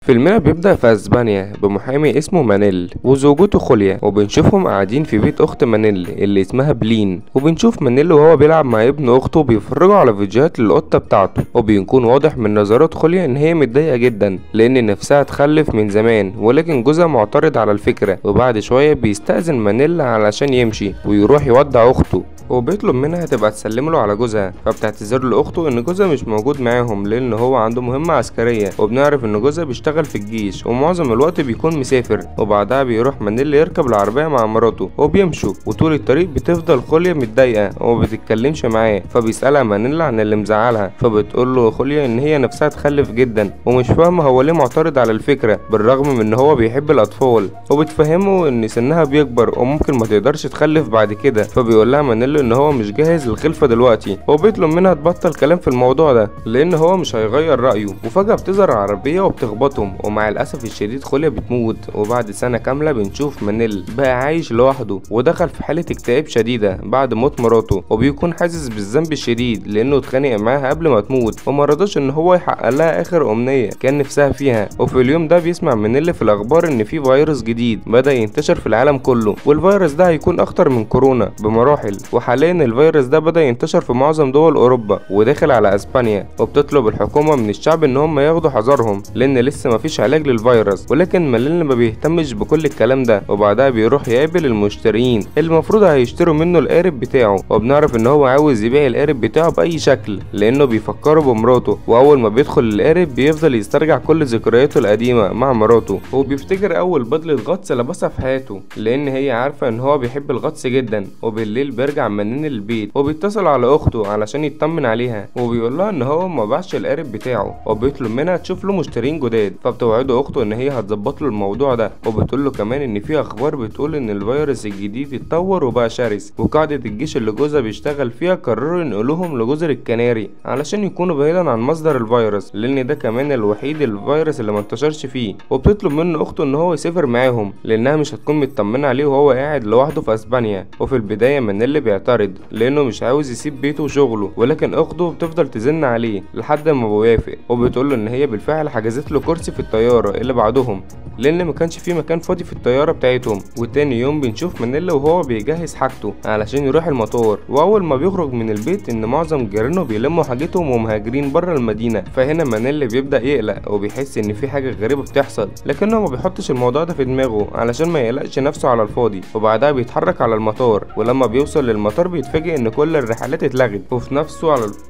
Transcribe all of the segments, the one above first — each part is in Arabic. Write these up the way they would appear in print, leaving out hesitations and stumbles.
فيلمنا بيبدأ في اسبانيا بمحامي اسمه مانيل وزوجته خوليا، وبنشوفهم قاعدين في بيت اخت مانيل اللي اسمها بلين. وبنشوف مانيل وهو بيلعب مع ابن اخته بيفرجوا على فيديوهات للقطة بتاعته، وبيكون واضح من نظرات خوليا ان هي متضايقة جدا لان نفسها تخلف من زمان، ولكن جوزها معترض على الفكرة. وبعد شوية بيستأذن مانيل علشان يمشي ويروح يودع اخته، وبيطلب منها تبقى تسلم له على جوزها. فبتعتذر لاخته ان جوزها مش موجود معاهم لان هو عنده مهمة عسكرية، وبنعرف ان جوزها بيشتغل في الجيش ومعظم الوقت بيكون مسافر. وبعدها بيروح مانيل يركب العربية مع مراته وبيمشوا، وطول الطريق بتفضل خوليا متضايقة وما بتتكلمش معاه. فبيسألها مانيل عن اللي مزعلها، فبتقول له خوليا ان هي نفسها تخلف جدا ومش فاهمة هو ليه معترض على الفكرة بالرغم من ان هو بيحب الاطفال، وبتفهمه ان سنها بيكبر وممكن ما تقدرش تخلف بعد كده. فبيقول لها مانيل ان هو مش جاهز للخلفة دلوقتي، وبيطلب منها تبطل كلام في الموضوع ده لان هو مش هيغير رأيه. وفجأة بتظهر عربية وبتخبطهم، ومع الاسف الشديد خوليا بتموت. وبعد سنة كاملة بنشوف مانيل بقى عايش لوحده ودخل في حالة اكتئاب شديدة بعد موت مراته، وبيكون حاسس بالذنب الشديد لانه اتخانق معاها قبل ما تموت وما رضاش ان هو يحقق لها اخر امنية كان نفسها فيها. وفي اليوم ده بيسمع مانيل في الاخبار ان في فيروس جديد بدأ ينتشر في العالم كله، والفيروس ده هيكون اخطر من كورونا بمراحل. وحاليا الفيروس ده بدأ ينتشر في معظم دول اوروبا وداخل على اسبانيا، وبتطلب الحكومة من الشعب ان هم ياخدوا حذرهم لان لسه مفيش علاج للفيروس. ولكن مانيل ما بيهتمش بكل الكلام ده، وبعدها بيروح يقابل المشترين اللي المفروض هيشتروا منه القارب بتاعه. وبنعرف ان هو عاوز يبيع القارب بتاعه باي شكل لانه بيفكره بمراته. واول ما بيدخل القارب بيفضل يسترجع كل ذكرياته القديمة مع مراته، وبيفتكر اول بدلة غطس لبسها في حياته لان هي عارفة ان هو بيحب الغطس جدا. وبالليل بيرجع مانيل البيت وبيتصل على اخته علشان يطمن عليها، وبيقول لها ان هو ما باعش القارب بتاعه، وبيطلب منها تشوف له مشترين جداد. فبتوعده اخته ان هي هتظبط له الموضوع ده، وبتقول له كمان ان في اخبار بتقول ان الفيروس الجديد اتطور وبقى شرس، وقاعدة الجيش اللي جوزها بيشتغل فيها قرروا ينقلوهم لجزر الكناري علشان يكونوا بعيدا عن مصدر الفيروس لان ده كمان الوحيد الفيروس اللي ما انتشرش فيه. وبتطلب منه اخته ان هو يسافر معاهم لانها مش هتكون مطمنه عليه وهو قاعد لوحده في اسبانيا. وفي البدايه مانيل بيعترض لانه مش عاوز يسيب بيته وشغله، ولكن اخته بتفضل تزن عليه لحد ما بيوافق، وبتقول له ان هي بالفعل حجزت له كرسي في الطياره اللي بعدهم لان ما كانش في مكان فاضي في الطياره بتاعتهم. وتاني يوم بنشوف مانيل وهو بيجهز حاجته علشان يروح المطار، واول ما بيخرج من البيت ان معظم جيرانه بيلموا حاجتهم ومهاجرين بره المدينه. فهنا مانيل بيبدا يقلق وبيحس ان في حاجه غريبه بتحصل، لكنه ما بيحطش الموضوع ده في دماغه علشان ما يقلقش نفسه على الفاضي. وبعدها بيتحرك على المطار، ولما بيوصل للمطار بيتفاجئ ان كل الرحلات اتلغت.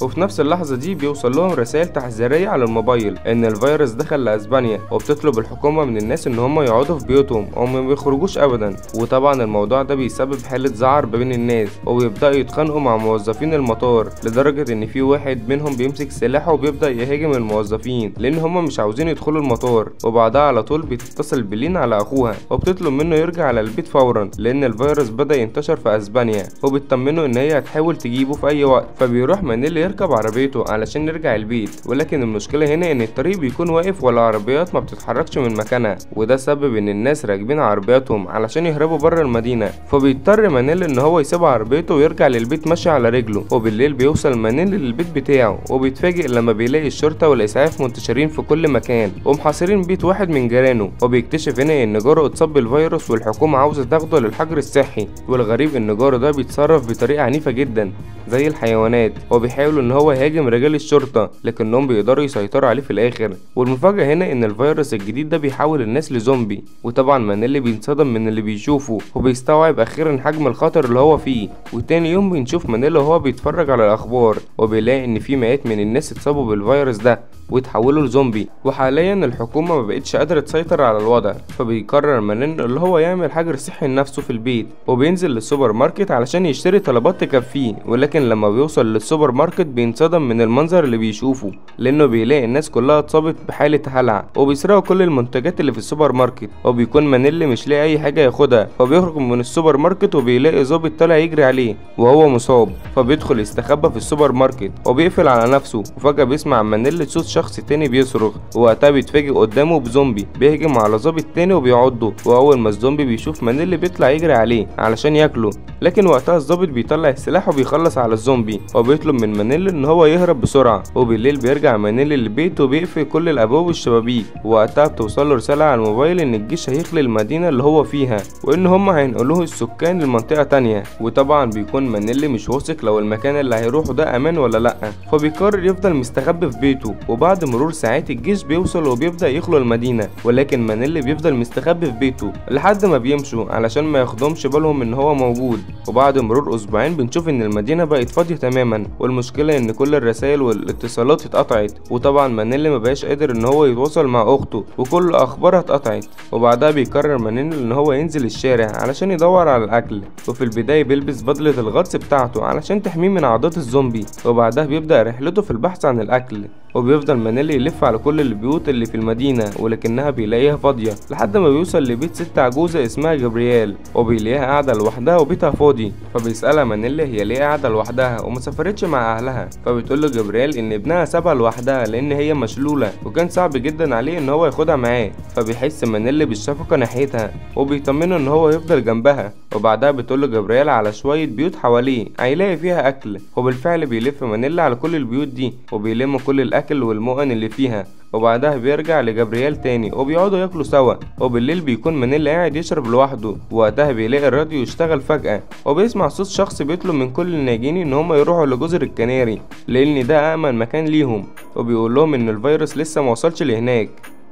وفي نفس اللحظه دي بيوصل لهم رسائل تحذيريه على الموبايل ان الفيروس دخل لاسبانيا، وبتطلب الحكومه من الناس ان هم يقعدوا في بيوتهم وما بيخرجوش ابدا. وطبعا الموضوع ده بيسبب حاله زعر بين الناس، وبيبداوا يتخانقوا مع موظفين المطار لدرجه ان في واحد منهم بيمسك سلاحه وبيبدا يهاجم الموظفين لان هم مش عاوزين يدخلوا المطار. وبعدها على طول بتتصل بلين على اخوها وبتطلب منه يرجع على البيت فورا لان الفيروس بدا ينتشر في اسبانيا، وبتطمنه ان هي هتحاول تجيبه في اي وقت. فبيروح مانيل يركب عربيته علشان يرجع البيت، ولكن المشكله هنا ان الطريق بيكون واقف والعربيات ما بتتحركش من مكانها، وده سبب ان الناس راكبين عربياتهم علشان يهربوا بره المدينه. فبيضطر مانيل ان هو يسيب عربيته ويرجع للبيت ماشي على رجله. وبالليل بيوصل مانيل للبيت بتاعه، وبيتفاجئ لما بيلاقي الشرطه والاسعاف منتشرين في كل مكان ومحاصرين بيت واحد من جيرانه. وبيكتشف هنا ان جاره اتصاب بالفيروس والحكومه عاوزه تاخده للحجر الصحي. والغريب ان جاره ده بيتصرف بطريقه عنيفه جدا زي الحيوانات، وبيحاولوا ان هو يهاجم رجال الشرطه لكنهم بيقدروا يسيطروا عليه في الاخر. والمفاجاه هنا ان الفيروس الجديد ده بيحول الناس لزومبي، وطبعا مانيل بينصدم من اللي بيشوفه وبيستوعب اخيرا حجم الخطر اللي هو فيه. وتاني يوم بنشوف مانيل وهو بيتفرج على الاخبار وبيلاقي ان في مئات من الناس اتصابوا بالفيروس ده وتحولوا لزومبي، وحاليا الحكومه ما بقتش قادره تسيطر على الوضع. فبيقرر مانيل اللي هو يعمل حجر صحي لنفسه في البيت، وبينزل للسوبر ماركت علشان يشتري طلبات تكفيه. ولكن لما بيوصل للسوبر ماركت بينصدم من المنظر اللي بيشوفه لانه بيلاقي الناس كلها اتصابت بحاله هلع، وبيسرقوا كل المنتجات اللي في السوبر ماركت. وبيكون مانيل مش لاقي اي حاجه ياخدها، فبيخرج من السوبر ماركت وبيلاقي ظابط طالع يجري عليه وهو مصاب. فبيدخل يستخبى في السوبر ماركت وبيقفل على نفسه، وفجاه بيسمع مانيل صوت شخص شخص تاني بيصرخ، ووقتها بيتفاجئ قدامه بزومبي بيهجم على ظابط تاني وبيعضه، واول ما الزومبي بيشوف مانيل بيطلع يجري عليه علشان ياكله، لكن وقتها الظابط بيطلع السلاح وبيخلص على الزومبي وبيطلب من مانيل ان هو يهرب بسرعه. وبالليل بيرجع مانيل للبيت وبيقفل كل الابواب والشبابيك، ووقتها بتوصل له رساله على الموبايل ان الجيش هيخلي المدينه اللي هو فيها وان هم هينقلوه السكان لمنطقه تانية. وطبعا بيكون مانيل مش واثق لو المكان اللي هيروحه ده امان ولا لا، فبيقرر يفضل مستخبي في بيته. وبعد مرور ساعات الجيش بيوصل وبيبدا يخلو المدينه، ولكن مانيل بيفضل مستخبي في بيته لحد ما بيمشوا علشان ما ياخدهمش بالهم ان هو موجود. وبعد مرور اسبوعين بنشوف ان المدينه بقت فاضيه تماما، والمشكله ان كل الرسائل والاتصالات اتقطعت، وطبعا مانيل ما بقاش قادر ان هو يتواصل مع اخته وكل اخبارها اتقطعت. وبعدها بيقرر مانيل ان هو ينزل الشارع علشان يدور على الاكل، وفي البدايه بيلبس بدله الغطس بتاعته علشان تحميه من عضات الزومبي. وبعدها بيبدا رحلته في البحث عن الاكل، وبيفضل مانيل يلف على كل البيوت اللي في المدينة ولكنها بيلاقيها فاضية لحد ما بيوصل لبيت ست عجوزة اسمها جبريال، وبيلاقيها قاعدة لوحدها وبيتها فاضي. فبيسألها مانيل هي ليه قاعدة لوحدها ومسافرتش مع أهلها، فبتقول له جبريال إن ابنها سابها لوحدها لأن هي مشلولة وكان صعب جدا عليه إن هو ياخدها معاه. فبيحس مانيل بالشفقة ناحيتها وبيطمنه إن هو يفضل جنبها. وبعدها بتقول له جبريال على شوية بيوت حواليه هيلاقي فيها أكل، وبالفعل بيلف مانيل على كل البيوت دي وبيلم كل الأكل والمؤن اللي فيها. وبعدها بيرجع لجبريال تاني وبيقعدوا ياكلوا سوا. وبالليل بيكون مانيل قاعد يشرب لوحده، ووقتها بيلاقي الراديو يشتغل فجأة وبيسمع صوت شخص بيطلب من كل الناجين ان هم يروحوا لجزر الكناري لان ده امن مكان ليهم، وبيقول لهم ان الفيروس لسه موصلش لهناك.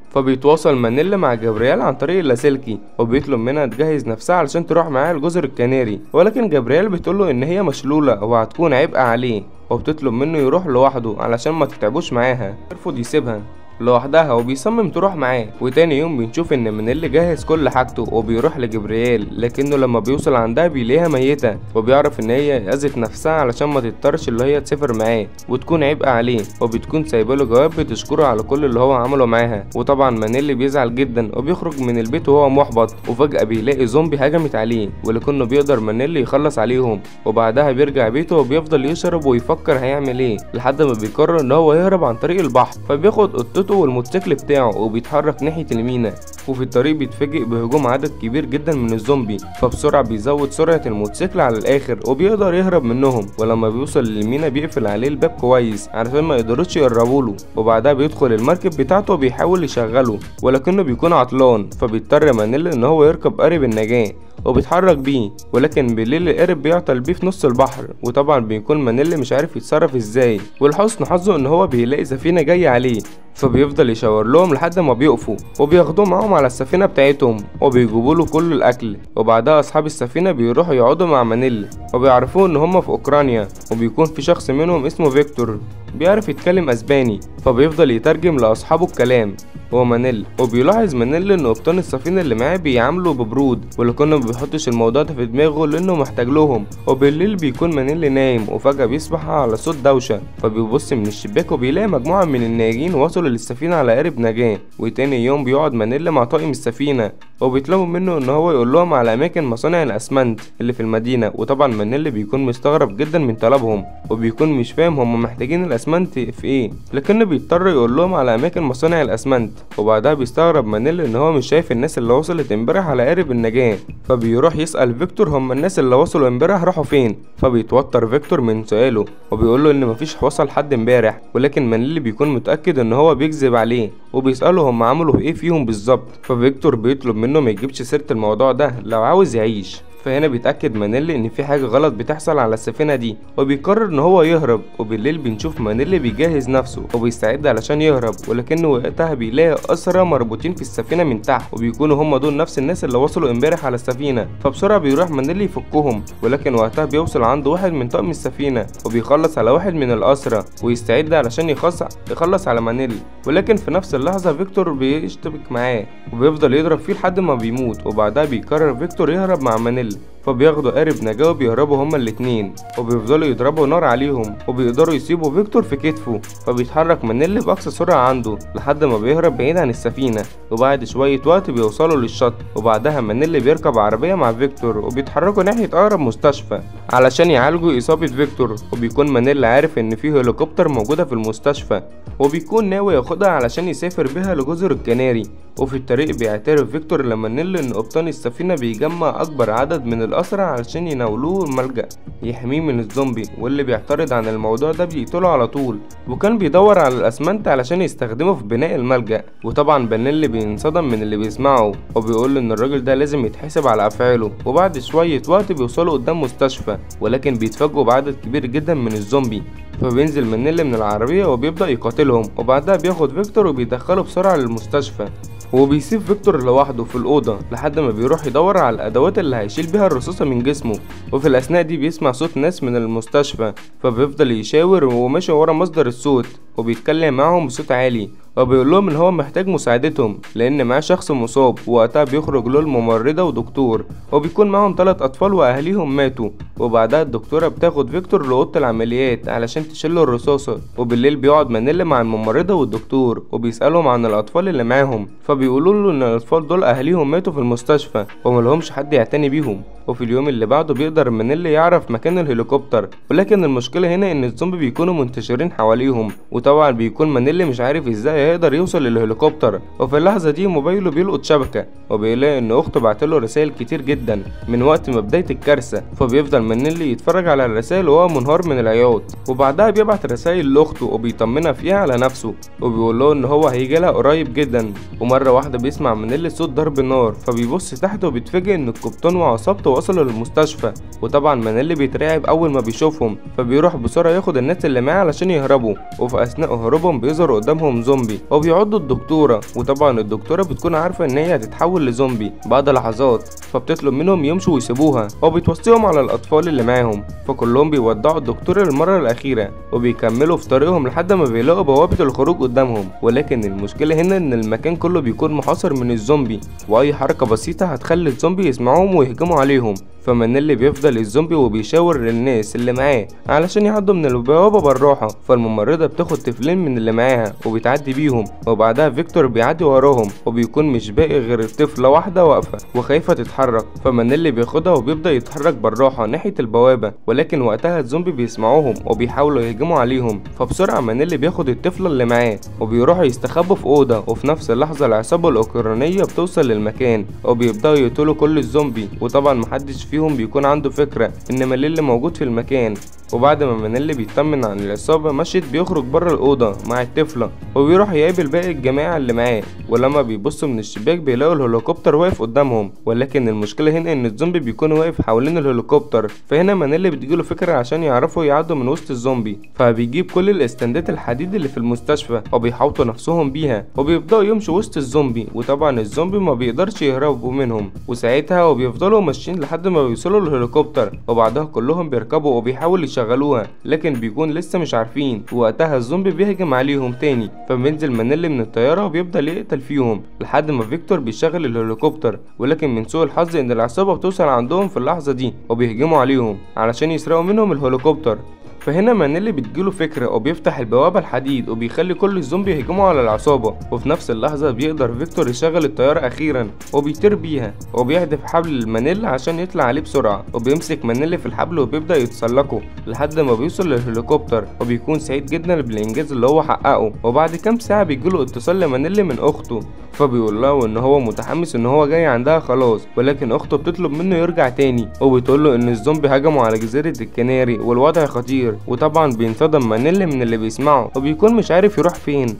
فبيتواصل مانيل مع جبريال عن طريق اللاسلكي وبيطلب منها تجهز نفسها علشان تروح معاه لجزر الكناري، ولكن جبريال بتقوله ان هي مشلولة وهتكون عبء عليه، وبتطلب منه يروح لوحده علشان ما تتعبوش معاها. يرفض يسيبها لوحدها وبيصمم تروح معاه. وتاني يوم بنشوف ان مانيل جهز كل حاجته وبيروح لجبريال، لكنه لما بيوصل عندها بيلاقيها ميتة وبيعرف ان هي اذت نفسها علشان ما تضطرش اللي هي تسافر معاه وتكون عبء عليه، وبتكون سايباله جواب بتشكره على كل اللي هو عمله معاها. وطبعا مانيل بيزعل جدا وبيخرج من البيت وهو محبط، وفجأة بيلاقي زومبي هجمت عليه ولكنه بيقدر مانيل يخلص عليهم. وبعدها بيرجع بيته وبيفضل يشرب ويفكر هيعمل ايه لحد ما بيقرر ان هو يهرب عن طريق البحر. فبياخد قطته والموتوسيكل بتاعه وبيتحرك ناحية المينا، وفي الطريق بيتفاجئ بهجوم عدد كبير جدا من الزومبي، فبسرعة بيزود سرعة الموتوسيكل على الآخر وبيقدر يهرب منهم. ولما بيوصل للمينا بيقفل عليه الباب كويس علشان ما يقدروش يقربوله، وبعدها بيدخل المركب بتاعته وبيحاول يشغله ولكنه بيكون عطلان، فبيضطر مانيل ان هو يركب قارب النجاة وبيتحرك بيه، ولكن بالليل القارب بيعطل بيه في نص البحر. وطبعا بيكون مانيل مش عارف يتصرف ازاي، ولحسن حظه ان هو بيلاقي سفينة جاية عليه، فبيفضل يشاور لهم لحد ما بيقفوا وبياخدوه معاهم على السفينة بتاعتهم وبيجيبوا له كل الاكل. وبعدها اصحاب السفينة بيروحوا يقعدوا مع مانيل وبيعرفوا ان هم في اوكرانيا، وبيكون في شخص منهم اسمه فيكتور بيعرف يتكلم اسباني، فبيفضل يترجم لاصحابه الكلام هو مانيل. وبيلاحظ مانيل ان قبطان السفينة اللي معاه بيعاملوا ببرود ولكنه ما بيحطش الموضوع ده في دماغه لانه محتاج لهم. وبالليل بيكون مانيل نايم وفجأة بيصبح على صوت دوشة، فبيبص من الشباك وبيلاقي مجموعة من الناجين وصلوا للسفينة على قارب نجاة. وتاني يوم بيقعد مانيل مع طاقم السفينة وبيطلبوا منه ان هو يقول لهم على اماكن مصانع الاسمنت اللي في المدينة. وطبعا مانيل بيكون مستغرب جدا من طلبهم وبيكون مش فاهم هم محتاجين الاسمنت في ايه، لكنه بيضطر يقول لهم على اماكن مصانع الاسمنت. وبعدها بيستغرب مانيل ان هو مش شايف الناس اللي وصلت امبارح على قارب النجاة، فبيروح يسأل فيكتور هم الناس اللي وصلوا امبارح راحوا فين. فبيتوتر فيكتور من سؤاله وبيقول له ان مفيش وصل حد امبارح، ولكن مانيل بيكون متأكد ان هو بيكذب عليه وبيسأله هم عملوا ايه فيهم بالظبط. ففيكتور بيطلب منه ما يجيبش سيرة الموضوع ده لو عاوز يعيش. فهنا بيتأكد مانيل ان في حاجة غلط بتحصل على السفينة دي وبيقرر ان هو يهرب. وبالليل بنشوف مانيل بيجهز نفسه وبيستعد علشان يهرب، ولكنه وقتها بيلاقي أسرى مربوطين في السفينة من تحت وبيكونوا هم دول نفس الناس اللي وصلوا امبارح على السفينة. فبسرعة بيروح مانيل يفكهم، ولكن وقتها بيوصل عنده واحد من طاقم السفينة وبيخلص على واحد من الأسرى ويستعد علشان يخلص على مانيل. ولكن في نفس اللحظة فيكتور بيشتبك معاه وبيفضل يضرب فيه لحد ما بيموت. وبعدها بيقرر فيكتور يهرب مع مانيل، فبياخدوا قارب نجاة وبيهربوا هما الاتنين، وبيفضلوا يضربوا نار عليهم وبيقدروا يسيبوا فيكتور في كتفه. فبيتحرك مانيل بأقصى سرعة عنده لحد ما بيهرب بعيد عن السفينة، وبعد شوية وقت بيوصلوا للشط. وبعدها مانيل بيركب عربية مع فيكتور وبيتحركوا ناحية أقرب مستشفى علشان يعالجوا إصابة فيكتور. وبيكون مانيل عارف إن في هليكوبتر موجودة في المستشفى، وبيكون ناوي ياخدها علشان يسافر بيها لجزر الكناري. وفي الطريق بيعترف فيكتور لمانيل إن قبطان السفينة بيجمع أكبر عدد من الأسرى علشان يناولوه الملجأ يحميه من الزومبي، واللي بيعترض عن الموضوع ده بيقتله على طول. وكان بيدور على الأسمنت علشان يستخدمه في بناء الملجأ. وطبعا مانيل بينصدم من اللي بيسمعه، وبيقول إن الراجل ده لازم يتحاسب على أفعاله. وبعد شوية وقت بيوصلوا قدام مستشفى، ولكن بيتفاجئوا بعدد كبير جدا من الزومبي. فبينزل مانيل من العربية وبيبدأ يقاتلهم، وبعدها بياخد فيكتور وبيدخله بسرعة للمستشفى. وبيسيب فيكتور لوحده في الأوضة لحد ما بيروح يدور على الأدوات اللي هيشيل بيها الرصاصة من جسمه. وفي الأثناء دي بيسمع صوت ناس من المستشفى، فبيفضل يشاور وماشي ورا مصدر الصوت، وبيتكلم معاهم بصوت عالي وبيقول لهم ان هو محتاج مساعدتهم لان معاه شخص مصاب. ووقتها بيخرج له الممرضة ودكتور، وبيكون معاهم 3 اطفال واهاليهم ماتوا. وبعدها الدكتورة بتاخد فيكتور لأوضة العمليات علشان تشيله الرصاصة. وبالليل بيقعد مانيل مع الممرضة والدكتور وبيسألهم عن الاطفال اللي معاهم، فبيقولوا له ان الاطفال دول اهاليهم ماتوا في المستشفى وملهمش حد يعتني بيهم. وفي اليوم اللي بعده بيقدر مانيل يعرف مكان الهليكوبتر، ولكن المشكلة هنا ان الزومبي بيكونوا منتشرين حواليهم. وطبعا بيكون مانيل مش عارف ازاي هيقدر يوصل للهليكوبتر. وفي اللحظة دي موبايله بيلقط شبكة، وبيلاقي ان اخته بعتله رسائل كتير جدا من وقت ما بداية الكارثة. فبيفضل مانيل يتفرج على الرسائل وهو منهار من العياط. وبعدها بيبعت رسائل لاخته وبيطمنها فيها على نفسه، وبيقول له ان هو هيجيلها قريب جدا. ومرة واحدة بيسمع مانيل صوت ضرب نار، فبيبص تحت وبيتفاجئ ان القبطان وعصابته وصلوا للمستشفى. وطبعا مانيل بيترعب اول ما بيشوفهم، فبيروح بسرعة ياخد الناس اللي معاه علشان يهربوا. وفي اثناء هروبهم بيظهر قدامهم زومبي وبيعضوا الدكتورة. وطبعا الدكتورة بتكون عارفة ان هي هتتحول لزومبي بعد لحظات، فبتطلب منهم يمشوا ويسيبوها، وبتوصيهم على الاطفال اللي معاهم. فكلهم بيودعوا الدكتورة للمرة الاخيرة، وبيكملوا في طريقهم لحد ما بيلاقوا بوابة الخروج قدامهم. ولكن المشكلة هنا ان المكان كله بيكون محاصر من الزومبي، واي حركة بسيطة هتخلي الزومبي يسمعوهم ويهجموا عليهم. فمانيل بيفضل الزومبي وبيشاور للناس اللي معاه علشان يعدوا من البوابة بالراحة. فالممرضة بتاخد طفلين من اللي معاها وبتعدي بيهم، وبعدها فيكتور بيعدي وراهم، وبيكون مش باقي غير طفلة واحدة واقفة وخايفة تتحرك. فمانيل بياخدها وبيبدأ يتحرك بالراحة ناحية البوابة، ولكن وقتها الزومبي بيسمعوهم وبيحاولوا يهجموا عليهم. فبسرعة مانيل بياخد الطفلة اللي معاه وبيروحوا يستخبوا في أوضة. وفي نفس اللحظة العصابة الأوكرانية بتوصل للمكان وبيبدأوا يقتلوا كل الزومبي. وطبعا محدش فيهم بيكون عنده فكرة ان مانيل موجود في المكان. وبعد ما مانيل بيطمن عن العصابة مشيت بيخرج بره الأوضة مع الطفلة، وبيروح يقابل باقي الجماعة اللي معاه. ولما بيبصوا من الشباك بيلاقوا الهليكوبتر واقف قدامهم، ولكن المشكلة هنا ان الزومبي بيكون واقف حوالين الهليكوبتر. فهنا مانيل بتجيله فكرة عشان يعرفوا يعدوا من وسط الزومبي، فبيجيب كل الاستندات الحديد اللي في المستشفى وبيحوطوا نفسهم بيها، وبيبدأوا يمشوا وسط الزومبي. وطبعا الزومبي ما بيقدرش يهربوا منهم، وساعتها وبيفضلوا ماشيين لحد ما بيوصلوا للهليكوبتر. وبعدها كلهم بيركبوا وبيحاولوا يشغلوها، لكن بيكون لسه مش عارفين. وقتها الزومبي بيهجم عليهم تاني، فبينزل مانيل من الطيارة وبيبدأ يقتل فيهم لحد ما فيكتور بيشغل الهليكوبتر. ولكن من سوء الحظ ان العصابة بتوصل عندهم في اللحظة دي وبيهجموا عليهم علشان يسرقوا منهم الهليكوبتر. فهنا مانيل بتجيله فكرة وبيفتح البوابة الحديد وبيخلي كل الزومبي يهجموا على العصابة. وفي نفس اللحظة بيقدر فيكتور يشغل الطيارة أخيرا وبيطير بيها، وبيحدف حبل مانيل عشان يطلع عليه بسرعة. وبيمسك مانيل في الحبل وبيبدأ يتسلقه لحد ما بيوصل للهليكوبتر، وبيكون سعيد جدا بالإنجاز اللي هو حققه. وبعد كام ساعة بيجيله اتصال لمانيل من أخته، فبيقول له ان هو متحمس ان هو جاي عندها خلاص. ولكن اخته بتطلب منه يرجع تاني، وبتقول له ان الزومبي هجموا على جزيرة الكناري والوضع خطير. وطبعا بينصدم مانيل من اللي بيسمعه وبيكون مش عارف يروح فين.